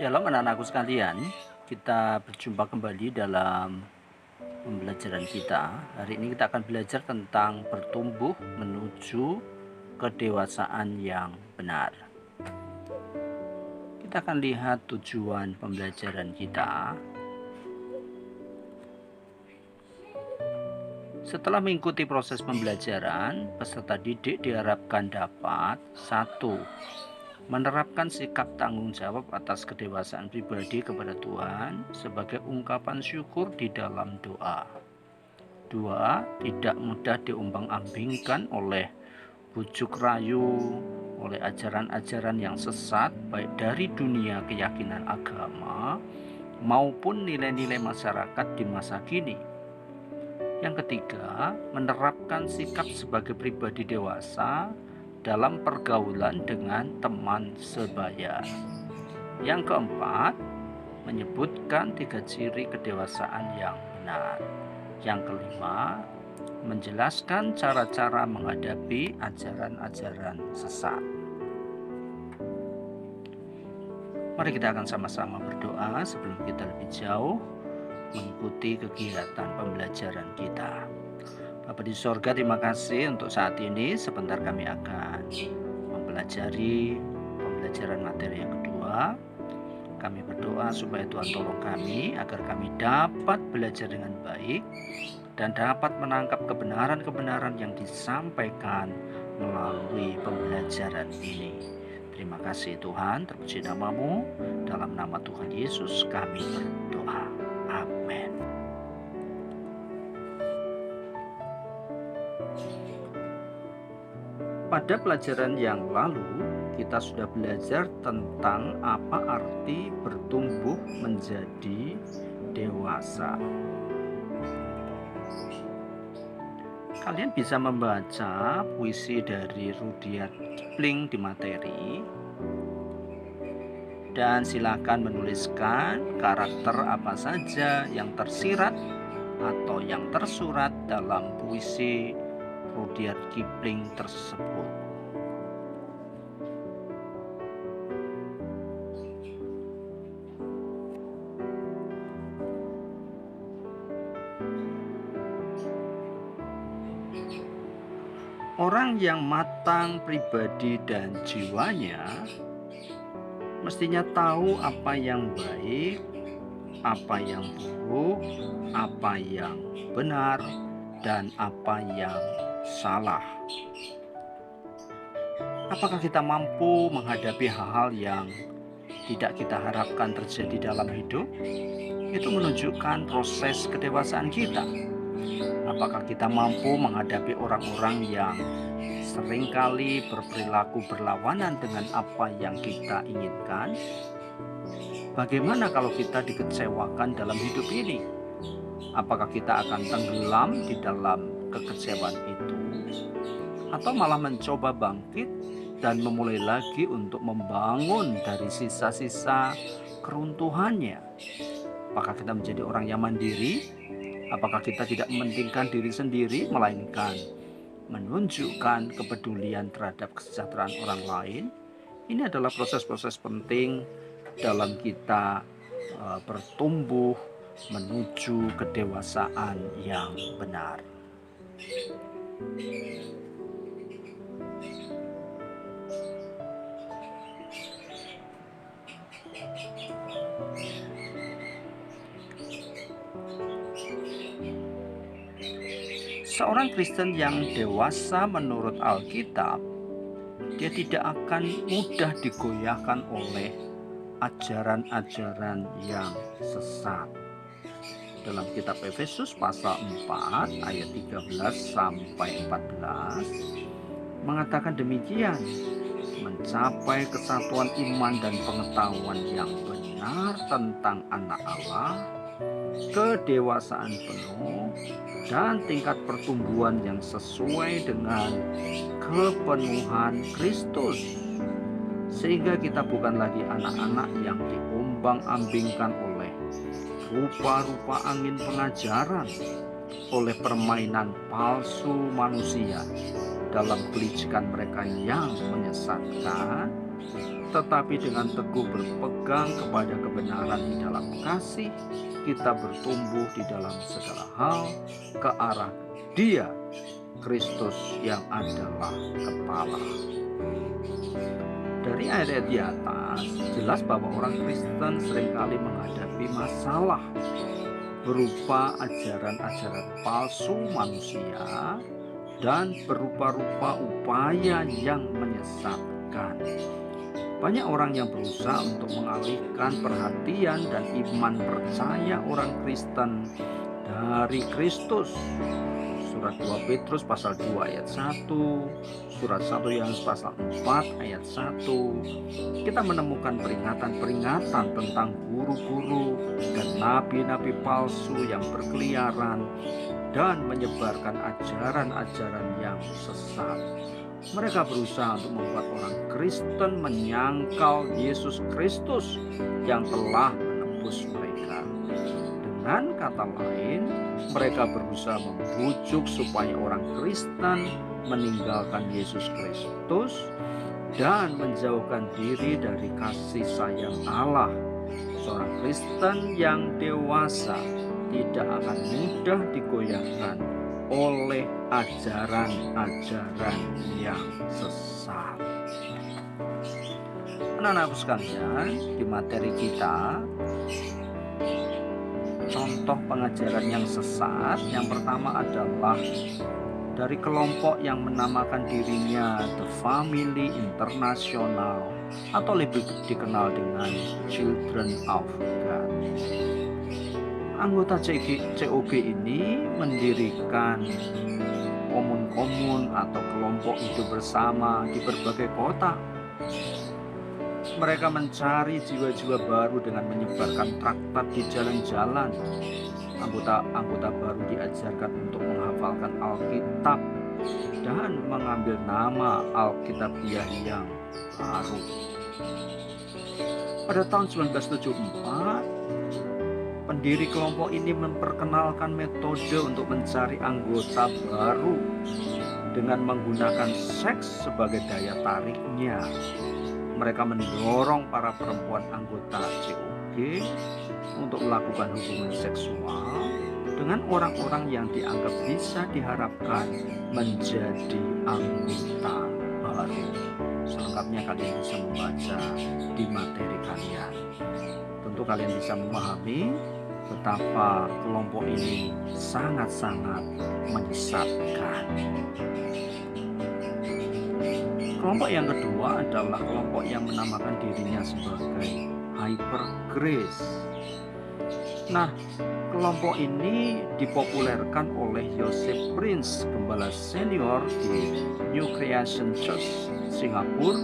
Shalom anak-anakku sekalian, kita berjumpa kembali dalam pembelajaran kita. Hari ini kita akan belajar tentang bertumbuh menuju kedewasaan yang benar. Kita akan lihat tujuan pembelajaran kita. Setelah mengikuti proses pembelajaran, peserta didik diharapkan dapat 1. Menerapkan sikap tanggung jawab atas kedewasaan pribadi kepada Tuhan sebagai ungkapan syukur di dalam doa. 2. Tidak mudah diombang-ambingkan oleh bujuk rayu, oleh ajaran-ajaran yang sesat, baik dari dunia keyakinan agama maupun nilai-nilai masyarakat di masa kini. Yang ketiga, menerapkan sikap sebagai pribadi dewasa dalam pergaulan dengan teman sebaya. Yang keempat, menyebutkan 3 ciri kedewasaan yang benar. Yang kelima, menjelaskan cara-cara menghadapi ajaran-ajaran sesat. Mari kita akan sama-sama berdoa sebelum kita lebih jauh mengikuti kegiatan pembelajaran kita. Bapa di sorga, terima kasih untuk saat ini. Sebentar kami akan mempelajari pembelajaran materi yang kedua. Kami berdoa supaya Tuhan tolong kami agar kami dapat belajar dengan baik dan dapat menangkap kebenaran-kebenaran yang disampaikan melalui pembelajaran ini. Terima kasih Tuhan, terpuji nama-Mu. Dalam nama Tuhan Yesus kami berdoa. Amin. Pada pelajaran yang lalu, kita sudah belajar tentang apa arti bertumbuh menjadi dewasa. Kalian bisa membaca puisi dari Rudyard Kipling di materi, dan silakan menuliskan karakter apa saja yang tersirat atau yang tersurat dalam puisi Rudyard Kipling tersebut. Orang yang matang pribadi dan jiwanya mestinya tahu apa yang baik, apa yang buruk, apa yang benar, dan apa yang salah. Apakah kita mampu menghadapi hal-hal yang tidak kita harapkan terjadi dalam hidup? Itu menunjukkan proses kedewasaan kita. Apakah kita mampu menghadapi orang-orang yang seringkali berperilaku berlawanan dengan apa yang kita inginkan? Bagaimana kalau kita dikecewakan dalam hidup ini? Apakah kita akan tenggelam di dalam kekecewaan itu, atau malah mencoba bangkit dan memulai lagi untuk membangun dari sisa-sisa keruntuhannya? Apakah kita menjadi orang yang mandiri? Apakah kita tidak mementingkan diri sendiri, melainkan menunjukkan kepedulian terhadap kesejahteraan orang lain? Ini adalah proses-proses penting dalam kita bertumbuh menuju kedewasaan yang benar. Seorang Kristen yang dewasa menurut Alkitab, dia tidak akan mudah digoyahkan oleh ajaran-ajaran yang sesat. Dalam kitab Efesus pasal 4 ayat 13 sampai 14 mengatakan demikian: mencapai kesatuan iman dan pengetahuan yang benar tentang anak Allah, kedewasaan penuh, dan tingkat pertumbuhan yang sesuai dengan kepenuhan Kristus, sehingga kita bukan lagi anak-anak yang diombang-ambingkan oleh rupa-rupa angin pengajaran, oleh permainan palsu manusia dalam kelicikan mereka yang menyesatkan, tetapi dengan teguh berpegang kepada kebenaran di dalam kasih, kita bertumbuh di dalam segala hal ke arah Dia, Kristus yang adalah kepala. Dari ayat-ayat di atas, jelas bahwa orang Kristen seringkali menghadapi masalah berupa ajaran-ajaran palsu manusia dan berupa-rupa upaya yang menyesatkan. Banyak orang yang berusaha untuk mengalihkan perhatian dan iman percaya orang Kristen dari Kristus. Surat 2 Petrus pasal 2 ayat 1, surat 1 Yohanes pasal 4 ayat 1, kita menemukan peringatan-peringatan tentang guru-guru dan nabi-nabi palsu yang berkeliaran dan menyebarkan ajaran-ajaran yang sesat. Mereka berusaha untuk membuat orang Kristen menyangkal Yesus Kristus yang telah menebus mereka. Dengan kata lain, mereka berusaha membujuk supaya orang Kristen meninggalkan Yesus Kristus dan menjauhkan diri dari kasih sayang Allah. Seorang Kristen yang dewasa tidak akan mudah digoyahkan oleh ajaran-ajaran yang sesat. Anak-anakku sekalian, di materi kita, contoh pengajaran yang sesat yang pertama adalah dari kelompok yang menamakan dirinya The Family International atau lebih dikenal dengan Children of God. Anggota COG ini mendirikan komun-komun atau kelompok hidup bersama di berbagai kota. Mereka mencari jiwa-jiwa baru dengan menyebarkan traktat di jalan-jalan. Anggota baru diajarkan untuk menghafalkan Alkitab dan mengambil nama Alkitabiah yang baru. Pada tahun 1974, pendiri kelompok ini memperkenalkan metode untuk mencari anggota baru dengan menggunakan seks sebagai daya tariknya. Mereka mendorong para perempuan anggota COG untuk melakukan hubungan seksual dengan orang-orang yang dianggap bisa diharapkan menjadi anggota baru. Selengkapnya kalian bisa membaca di materi kalian. Tentu kalian bisa memahami betapa kelompok ini sangat-sangat menyesatkan. Kelompok yang kedua adalah kelompok yang menamakan dirinya sebagai Hyper Grace. Nah, kelompok ini dipopulerkan oleh Joseph Prince, gembala senior di New Creation Church, Singapura.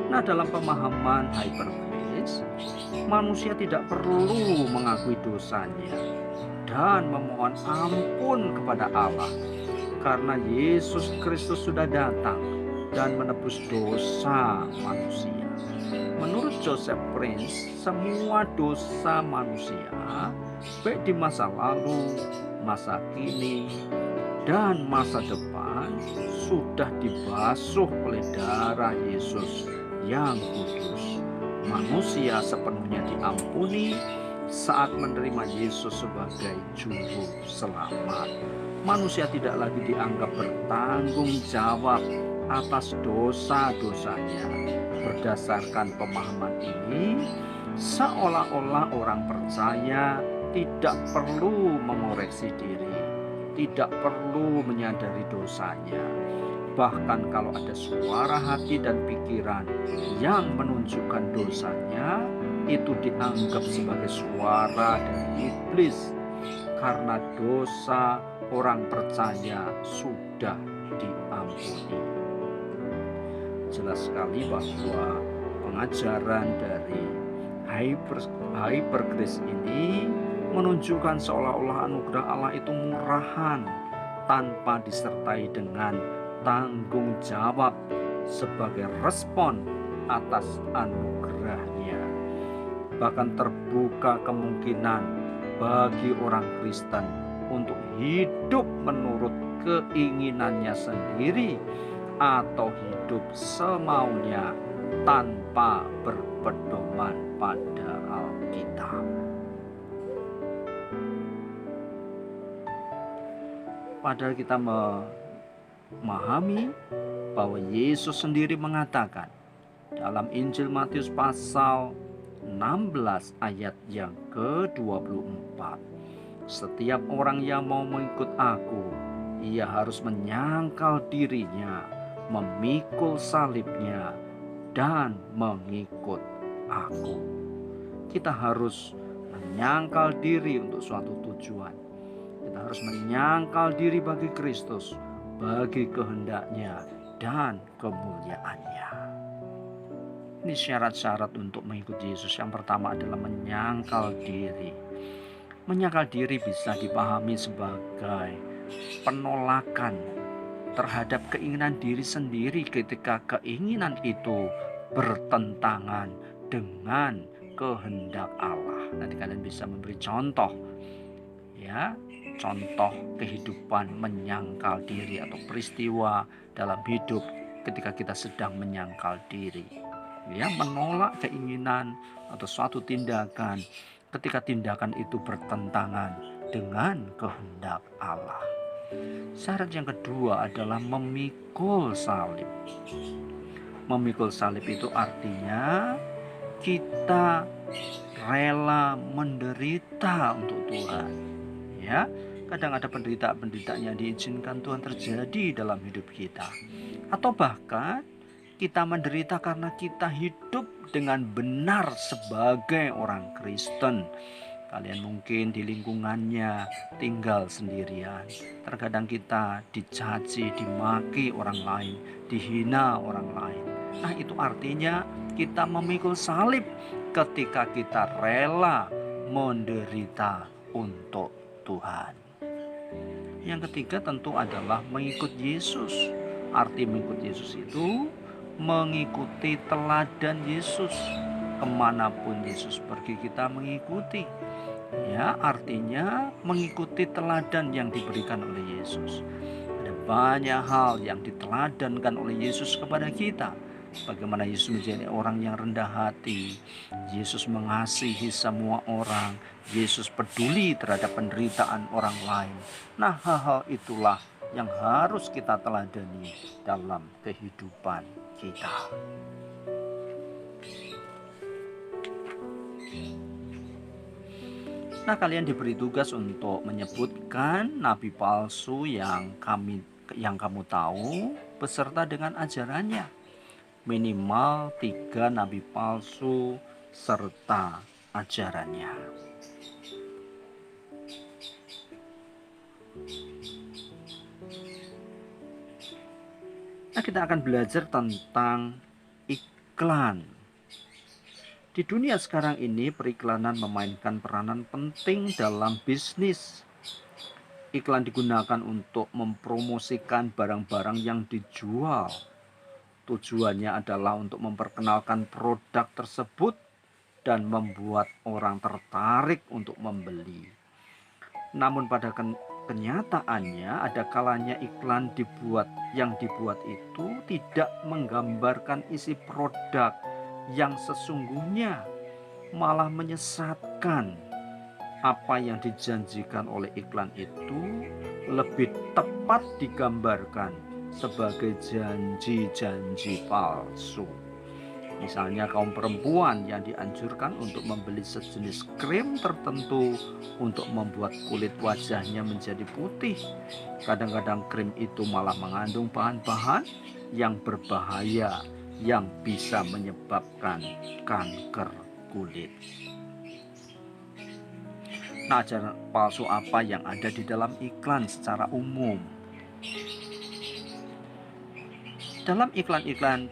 Nah, dalam pemahaman Hyper Grace, manusia tidak perlu mengakui dosanya dan memohon ampun kepada Allah karena Yesus Kristus sudah datang dan menebus dosa manusia. Menurut Joseph Prince, semua dosa manusia, baik di masa lalu, masa kini, dan masa depan, sudah dibasuh oleh darah Yesus yang kudus. Manusia sepenuhnya diampuni saat menerima Yesus sebagai juru selamat. Manusia tidak lagi dianggap bertanggung jawab atas dosa-dosanya. Berdasarkan pemahaman ini, seolah-olah orang percaya tidak perlu mengoreksi diri, tidak perlu menyadari dosanya. Bahkan kalau ada suara hati dan pikiran yang menunjukkan dosanya, itu dianggap sebagai suara dari iblis, karena dosa orang percaya sudah diampuni. Jelas sekali bahwa pengajaran dari Hyper Grace ini menunjukkan seolah-olah anugerah Allah itu murahan tanpa disertai dengan tanggung jawab sebagai respon atas anugerahnya. Bahkan terbuka kemungkinan bagi orang Kristen untuk hidup menurut keinginannya sendiri atau hidup semaunya tanpa berpedoman pada Alkitab. Padahal kita memahami bahwa Yesus sendiri mengatakan dalam Injil Matius pasal 16 ayat yang ke-24, setiap orang yang mau mengikut aku, ia harus menyangkal dirinya, memikul salibnya, dan mengikut aku. Kita harus menyangkal diri untuk suatu tujuan. Kita harus menyangkal diri bagi Kristus, bagi kehendaknya dan kemuliaannya. Ini syarat-syarat untuk mengikuti Yesus. Yang pertama adalah menyangkal diri. Menyangkal diri bisa dipahami sebagai penolakan terhadap keinginan diri sendiri ketika keinginan itu bertentangan dengan kehendak Allah. Nanti kalian bisa memberi contoh, ya, contoh kehidupan menyangkal diri atau peristiwa dalam hidup ketika kita sedang menyangkal diri, ya, menolak keinginan atau suatu tindakan ketika tindakan itu bertentangan dengan kehendak Allah. Syarat yang kedua adalah memikul salib. Memikul salib itu artinya kita rela menderita untuk Tuhan. Ya, kadang ada penderitaan-penderitaan yang diizinkan Tuhan terjadi dalam hidup kita. Atau bahkan kita menderita karena kita hidup dengan benar sebagai orang Kristen. Kalian mungkin di lingkungannya tinggal sendirian. Terkadang kita dicaci, dimaki orang lain, dihina orang lain. Nah, itu artinya kita memikul salib ketika kita rela menderita untuk Tuhan. Yang ketiga tentu adalah mengikut Yesus. Arti mengikut Yesus itu mengikuti teladan Yesus. Kemanapun Yesus pergi kita mengikuti. Ya, artinya mengikuti teladan yang diberikan oleh Yesus. Ada banyak hal yang diteladankan oleh Yesus kepada kita. Bagaimana Yesus menjadi orang yang rendah hati. Yesus mengasihi semua orang. Yesus peduli terhadap penderitaan orang lain. Nah, hal-hal itulah yang harus kita teladani dalam kehidupan kita. Nah, kalian diberi tugas untuk menyebutkan nabi palsu yang kamu tahu beserta dengan ajarannya. Minimal 3 nabi palsu serta ajarannya. Nah, kita akan belajar tentang iklan. Di dunia sekarang ini, periklanan memainkan peranan penting dalam bisnis. Iklan digunakan untuk mempromosikan barang-barang yang dijual. Tujuannya adalah untuk memperkenalkan produk tersebut dan membuat orang tertarik untuk membeli. Namun pada kenyataannya ada kalanya iklan yang dibuat itu tidak menggambarkan isi produk yang sesungguhnya, malah menyesatkan. Apa yang dijanjikan oleh iklan itu lebih tepat digambarkan sebagai janji-janji palsu. Misalnya kaum perempuan yang dianjurkan untuk membeli sejenis krim tertentu untuk membuat kulit wajahnya menjadi putih. Kadang-kadang krim itu malah mengandung bahan-bahan yang berbahaya yang bisa menyebabkan kanker kulit. Nah, ajaran palsu apa yang ada di dalam iklan secara umum? Dalam iklan-iklan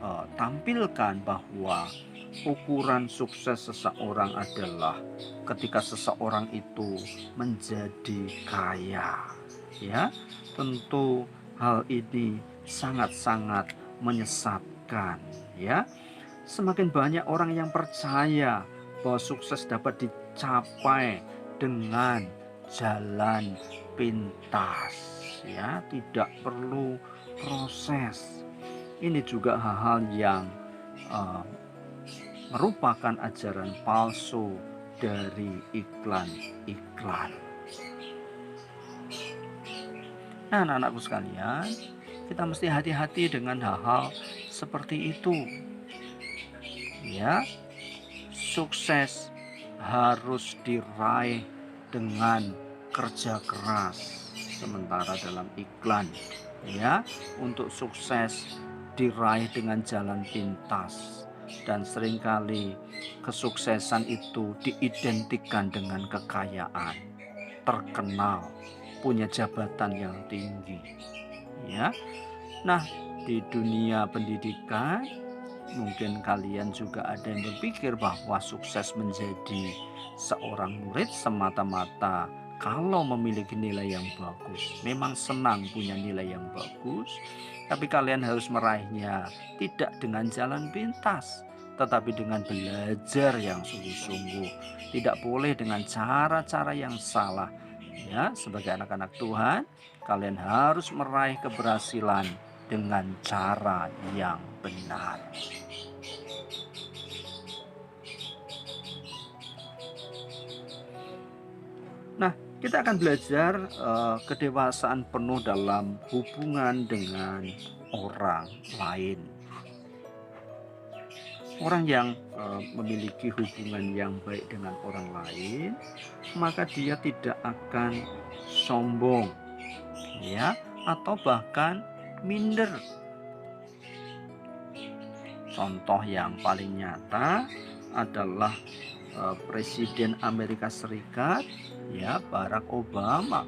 ditampilkan bahwa ukuran sukses seseorang adalah ketika seseorang itu menjadi kaya. Ya, tentu hal ini sangat-sangat menyesatkan, ya. Semakin banyak orang yang percaya bahwa sukses dapat dicapai dengan jalan pintas, ya, tidak perlu proses. Ini juga hal-hal yang uh, merupakan ajaran palsu dari iklan-iklan. Nah, anak-anakku sekalian, kita mesti hati-hati dengan hal-hal seperti itu. Ya, sukses harus diraih dengan kerja keras. Sementara dalam iklan, ya, untuk sukses diraih dengan jalan pintas. Dan seringkali kesuksesan itu diidentikan dengan kekayaan, terkenal, punya jabatan yang tinggi. Ya. Nah, di dunia pendidikan mungkin kalian juga ada yang berpikir bahwa sukses menjadi seorang murid semata-mata kalau memiliki nilai yang bagus. Memang senang punya nilai yang bagus, tapi kalian harus meraihnya tidak dengan jalan pintas, tetapi dengan belajar yang sungguh-sungguh. Tidak boleh dengan cara-cara yang salah. Ya, sebagai anak-anak Tuhan, kalian harus meraih keberhasilan dengan cara yang benar. Nah, kita akan belajar kedewasaan penuh dalam hubungan dengan orang lain. Orang yang memiliki hubungan yang baik dengan orang lain, maka dia tidak akan sombong, ya, atau bahkan minder. Contoh yang paling nyata adalah Presiden Amerika Serikat, ya, Barack Obama.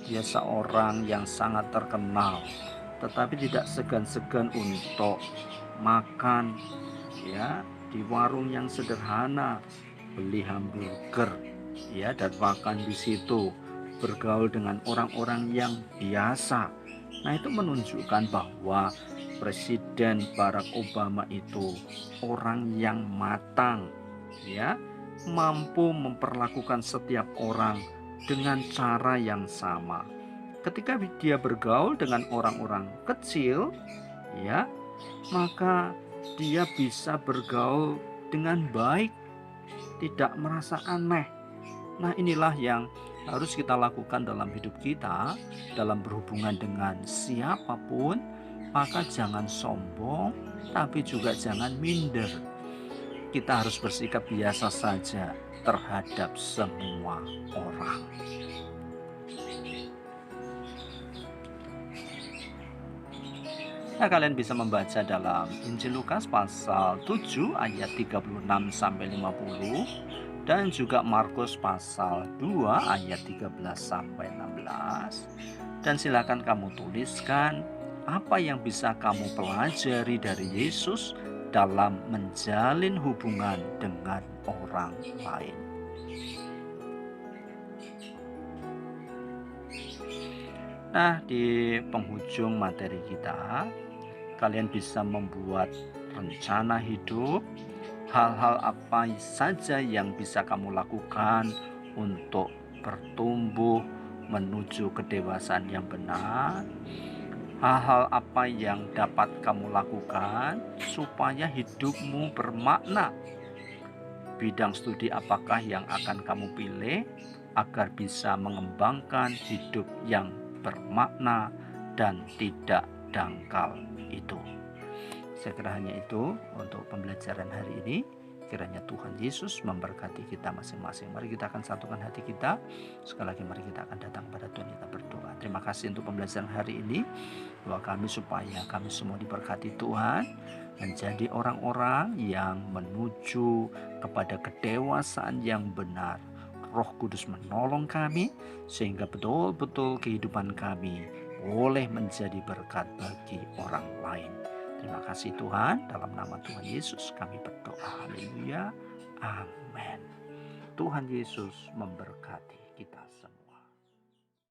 Dia seorang yang sangat terkenal, tetapi tidak segan-segan untuk makan, ya, di warung yang sederhana, beli hamburger, ya, dan makan di situ, bergaul dengan orang-orang yang biasa. Nah, itu menunjukkan bahwa Presiden Barack Obama itu orang yang matang, ya, mampu memperlakukan setiap orang dengan cara yang sama. Ketika dia bergaul dengan orang-orang kecil, ya, maka dia bisa bergaul dengan baik, tidak merasa aneh. Nah, inilah yang harus kita lakukan dalam hidup kita, dalam berhubungan dengan siapapun. Maka jangan sombong, tapi juga jangan minder. Kita harus bersikap biasa saja terhadap semua orang. Nah, kalian bisa membaca dalam Injil Lukas pasal 7 ayat 36 sampai 50 dan juga Markus pasal 2 ayat 13 sampai 16. Dan silakan kamu tuliskan apa yang bisa kamu pelajari dari Yesus dalam menjalin hubungan dengan orang lain. Nah, di penghujung materi kita, kalian bisa membuat rencana hidup, hal-hal apa saja yang bisa kamu lakukan untuk bertumbuh menuju kedewasaan yang benar. Hal-hal apa yang dapat kamu lakukan supaya hidupmu bermakna. Bidang studi apakah yang akan kamu pilih agar bisa mengembangkan hidup yang bermakna dan tidak dangkal itu. Saya kira hanya itu untuk pembelajaran hari ini. Kiranya Tuhan Yesus memberkati kita masing-masing. Mari kita akan satukan hati kita. Sekali lagi mari kita akan datang pada Tuhan, kita berdoa. Terima kasih untuk pembelajaran hari ini. Doa kami supaya kami semua diberkati Tuhan, menjadi orang-orang yang menuju kepada kedewasaan yang benar. Roh Kudus menolong kami sehingga betul-betul kehidupan kami boleh menjadi berkat bagi orang lain. Terima kasih Tuhan, dalam nama Tuhan Yesus kami berdoa. Haleluya. Amin. Tuhan Yesus memberkati kita semua.